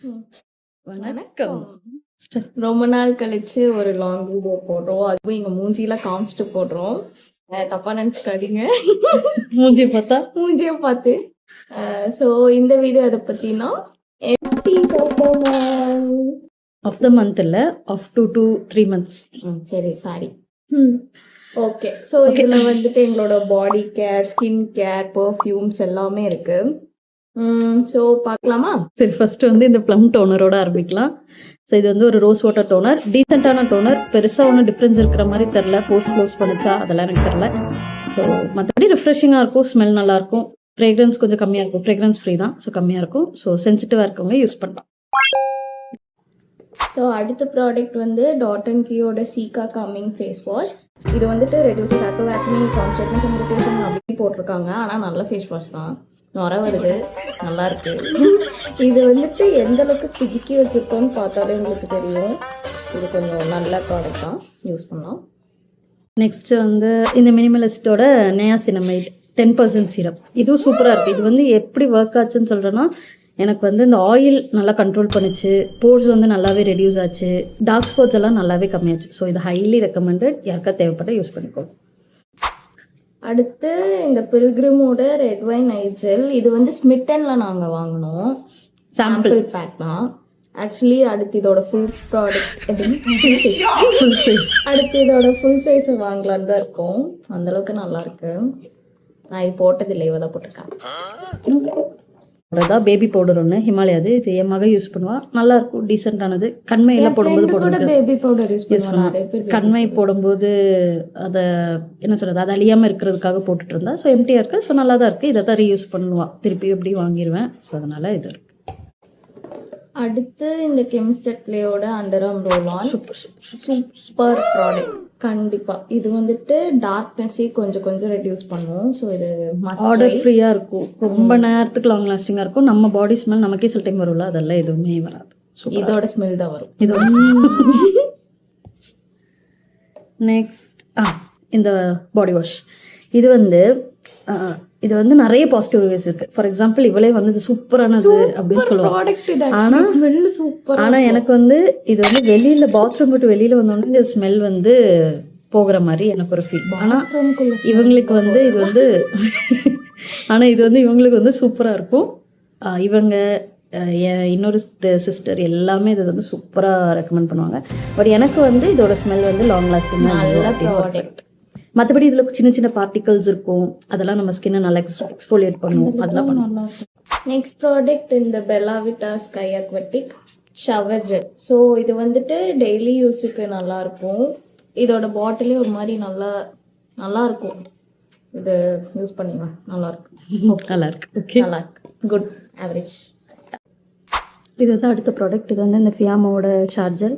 ம். வணக்கம். ரொம்ப நாள் கழிச்சு ஒரு லாங் வீடியோ போடுறோம். அதுவும் எங்க மூஞ்சிலாம் காமிச்சிட்டு போடுறோம். தப்பா நினைச்சுக்காதீங்க. மூஞ்சி பார்த்தா மூஞ்சிய பார்த்து. ஸோ இந்த வீடியோ எதை பத்தினா ஆஃப் த மந்த் இல்ல, ஆஃப் 2 to 3 months. சரி சாரி. ஓகே. ஸோ இதுல வந்துட்டு எங்களோட பாடி கேர், ஸ்கின் கேர், பெர்ஃப்யூம்ஸ் எல்லாமே இருக்கு. ஸோ பார்க்கலாமா? சரி, ஃபர்ஸ்ட் வந்து இந்த ப்ளம் டோனரோட ஆரம்பிக்கலாம். ஸோ இது வந்து ஒரு ரோஸ் வாட்டர் டோனர், டீசெண்டான டோனர். பெருசாக ஒன்றும் டிஃப்ரென்ஸ் இருக்கிற மாதிரி தெரில. போர்ஸ் க்ளோஸ் பண்ணிச்சா அதெல்லாம் எனக்கு தெரில. ஸோ மற்றபடி ரிஃப்ரெஷிங்காக இருக்கும், ஸ்மெல் நல்லாயிருக்கும். ஃப்ரேக்ரன்ஸ் கொஞ்சம் கம்மியாக இருக்கும், ஃப்ரேக்ரன்ஸ் ஃப்ரீ தான், ஸோ கம்மியாக இருக்கும். ஸோ சென்சிட்டிவாக இருக்கவங்க யூஸ் பண்ணலாம். ஸோ அடுத்த ப்ராடக்ட் வந்து டாட் அண்ட் கீயோட சீகா காமிங் ஃபேஸ் வாஷ். இது வந்துட்டு reduces active acne, constantness, irritation அப்படி போட்டிருக்காங்க. ஆனால் நல்ல ஃபேஸ் வாஷ் தான், நுர வருது, நல்லா இருக்கு. இது வந்துட்டு எந்த அளவுக்கு பிதுக்கி வச்சிருக்கோன்னு பார்த்தாலே உங்களுக்கு தெரியும். இது கொஞ்சம் நல்ல ப்ராடக்ட் தான், யூஸ் பண்ணலாம். நெக்ஸ்ட் வந்து இந்த மினிமலிஸ்டோட நியாசினமைட் 10% சிரப். இதுவும் சூப்பராக இருக்குது. இது வந்து எப்படி ஒர்க் ஆச்சுன்னு சொல்கிறேன்னா, எனக்கு வந்து இந்த ஆயில் நல்லா கண்ட்ரோல் பண்ணிச்சு, போர்ஸ் வந்து நல்லாவே ரெடியூஸ் ஆச்சு, டார்க் ஸ்பாட்ஸ் எல்லாம் நல்லாவே கம்மியாச்சு. ஸோ இது ஹைலி ரெக்கமெண்டட், யாருக்கா தேவைப்பட்ட யூஸ் பண்ணிக்கோங்க. அடுத்து இந்த பில்கிரிமோட ரெட் வைன் நைட் ஜெல். இது வந்து ஸ்மிட்டனில் நாங்கள் வாங்கினோம், சாம்பிள் பேக் தான். ஆக்சுவலி அடுத்து இதோட ஃபுல் ப்ராடக்ட் அடுத்து இதோட ஃபுல் சைஸ் வாங்கலான்னு தான் இருக்கும். அந்தளவுக்கு நல்லாயிருக்கு. நான் இது போட்டதில்லை, இவ தான் போட்டிருக்கேன். அதான் பேபி பவுடர் ஒன்று ஹிமாலயாது. இது என் மக யூஸ் பண்ணுவா, நல்லா இருக்கும், டீசெண்டானது. கண்மையெல்லாம் போடும்போது பேபி பவுடர் யூஸ் பண்ணுவாங்க. கண்மை போடும்போது அதை என்ன சொல்கிறது, அது அழியாமல் இருக்கிறதுக்காக போட்டுட்டு இருந்தா. ஸோ எம்டியாக இருக்கு, ஸோ நல்லா தான் இருக்குது. இதை தான் ரீயூஸ் பண்ணுவான், திருப்பி எப்படி வாங்கிடுவேன். ஸோ அதனால இது இருக்கு. அடுத்து இந்த கெமிஸ்டர் பிளேயோட under arm roll on. Super product கண்டிப்பா. இது வந்துட்டு டார்க்னஸே கொஞ்சம் ரெடியூஸ் பண்ணும். ஸோ இது ஆர்டர் ஃப்ரீயாக இருக்கும், ரொம்ப நேரத்துக்கு லாங் லாஸ்டிங்காக இருக்கும். நம்ம பாடி ஸ்மெல் நமக்கே சில டைம் வரும்ல, அதெல்லாம் எதுவுமே வராது. இதோட ஸ்மெல் தான் வரும். இதோட நெக்ஸ்ட் இந்த பாடி வாஷ். இது வந்து இது வந்து நிறைய பாசிட்டிவ் ரிவ்யூஸ் இருக்கு. ஃபார் எக்ஸாம்பிள் இவளே வந்து சூப்பரானது அப்படின்னு சொல்லுவாங்க. ஆனா எனக்கு வந்து இது வந்து வெளியில பாத்ரூம் விட்டு வெளியில வந்தோடனே இந்த ஸ்மெல் வந்து போகிற மாதிரி எனக்கு ஒரு ஃபீல். ஆனா இவங்களுக்கு வந்து இது வந்து இவங்களுக்கு வந்து சூப்பரா இருக்கும். இவங்க இன்னொரு சிஸ்டர் எல்லாமே இது வந்து சூப்பரா ரெக்கமெண்ட் பண்ணுவாங்க. பட் எனக்கு வந்து இதோட ஸ்மெல் வந்து லாங் லாஸ்டிங் ப்ராடக்ட். மற்றபடி இதில் சின்ன சின்ன பார்ட்டிகல்ஸ் இருக்கும், அதெல்லாம் நம்ம ஸ்கின்னை நல்லா எக்ஸ்ஃபோலியேட் பண்ணுவோம், அதெல்லாம் பண்ணுவோம். நெக்ஸ்ட் ப்ராடக்ட் இந்த Bella Vita sky aquatic shower gel. So இது வந்துட்டு டெய்லி யூஸுக்கு நல்லாயிருக்கும். இதோட பாட்டிலே ஒரு மாதிரி நல்லா இருக்கும். இது யூஸ் பண்ணிங்க, நல்லாயிருக்கு. நல்லா இருக்கு, குட் ஆவரேஜ். இது வந்து அடுத்த ப்ராடக்ட். இது வந்து இந்த ஃபியாமாவோட சார்ஜர்.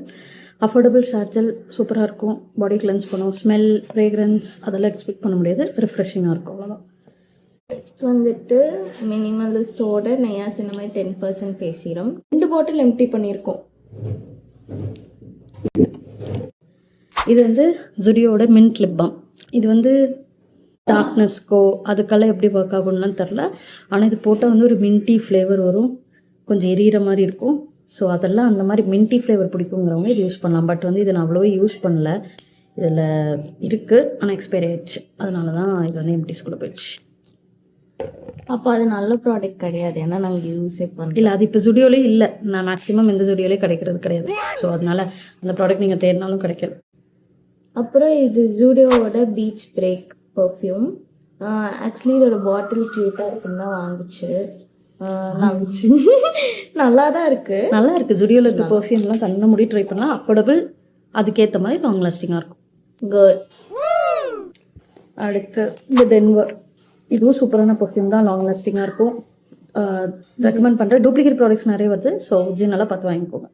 அஃபோர்டபுள் சார்ஜர், சூப்பராக இருக்கும், பாடி கிளென்ஸ் பண்ணும். ஸ்மெல், ஃப்ரேக்ரன்ஸ் அதெல்லாம் எக்ஸ்பெக்ட் பண்ண முடியாது, ரிஃப்ரெஷிங்காக இருக்கும், அவ்வளோதான். நெக்ஸ்ட் வந்துட்டு மினிமலிஸ்டோட நியாசினமைட் 10% ஃபேஸ் சீரம். 2 பாட்டில் எம்டி பண்ணியிருக்கோம். இது வந்து ஜுடியோட மின்ட் லிப் பாம். இது வந்து டார்க்னஸ்க்கோ அதுக்கெல்லாம் எப்படி ஒர்க் ஆகும்லாம் தெரில. ஆனால் இது போட்டால் வந்து ஒரு மின்ட்டி ஃப்ளேவர் வரும், கொஞ்சம் எரியிற மாதிரி இருக்கும். ஸோ அதெல்லாம் அந்த மாதிரி மின்ட்டி ஃப்ளேவர் பிடிக்குங்கிறவங்க இது யூஸ் பண்ணலாம். பட் வந்து இதை நான் அவ்வளோவா யூஸ் பண்ணல, இதில் இருக்குது ஆனால் எக்ஸ்பைரி ஆயிடுச்சு, அதனால தான் இது வந்து எம்டி ஸ்கூலில் போயிடுச்சு. அப்போ அது நல்ல ப்ராடக்ட் கிடையாது, ஏன்னா நாங்கள் யூஸே பண்ணல. இல்லை, அது இப்போ ஜுடியோலே இல்லை. நான் மேக்ஸிமம் எந்த ஜுடியோலே கிடைக்கிறது கிடையாது. ஸோ அதனால அந்த ப்ராடக்ட் நீங்கள் தேடினாலும் கிடைக்காது. அப்புறம் இது ஜூடியோவோட பீச் பிரேக் பர்ஃப்யூம். ஆக்சுவலி இதோட பாட்டில் க்யூட்டாக இருக்குன்னு தான் வாங்கிச்சு. நல்லா தான் இருக்கு, நல்லா இருக்கு. ஜுடியோல இருக்க பெர்ஃப்யூம்லாம் கண்ணை மூடி ட்ரை பண்ணலாம், அஃபோர்டபுள், அதுக்கேற்ற மாதிரி லாங் லாஸ்டிங்காக இருக்கும். குட். அடுத்து இந்த டென்வர். இதுவும் சூப்பரான பெர்ஃப்யூம் தான், லாங் லாஸ்டிங்காக இருக்கும். ரெக்கமெண்ட் பண்ணுறேன். டூப்ளிகேட் ப்ராடக்ட்ஸ் நிறைய வருது, ஸோ ஒரிஜினலாக பார்த்து வாங்கிக்கோங்க.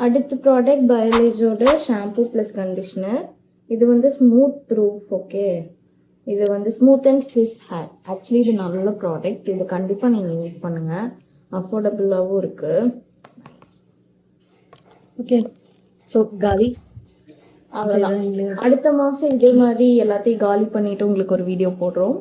அடுத்த ப்ராடக்ட் பயோலேஜோட ஷாம்பூ ப்ளஸ் கண்டிஷ்னர். இது வந்து ஸ்மூத் ப்ரூஃப். ஓகே, இது வந்து smooth and Swiss hair. Actually இது நல்ல ப்ராடக்ட், இது கண்டிப்பாக நீங்கள் யூஸ் பண்ணுங்கள், அஃபோர்டபுளாகவும் இருக்குது. ஓகே, ஸோ காலி அவ்வளோதான். அடுத்த மாதம் இதே மாதிரி எல்லாத்தையும் காலி பண்ணிவிட்டு உங்களுக்கு ஒரு வீடியோ போடுறோம்.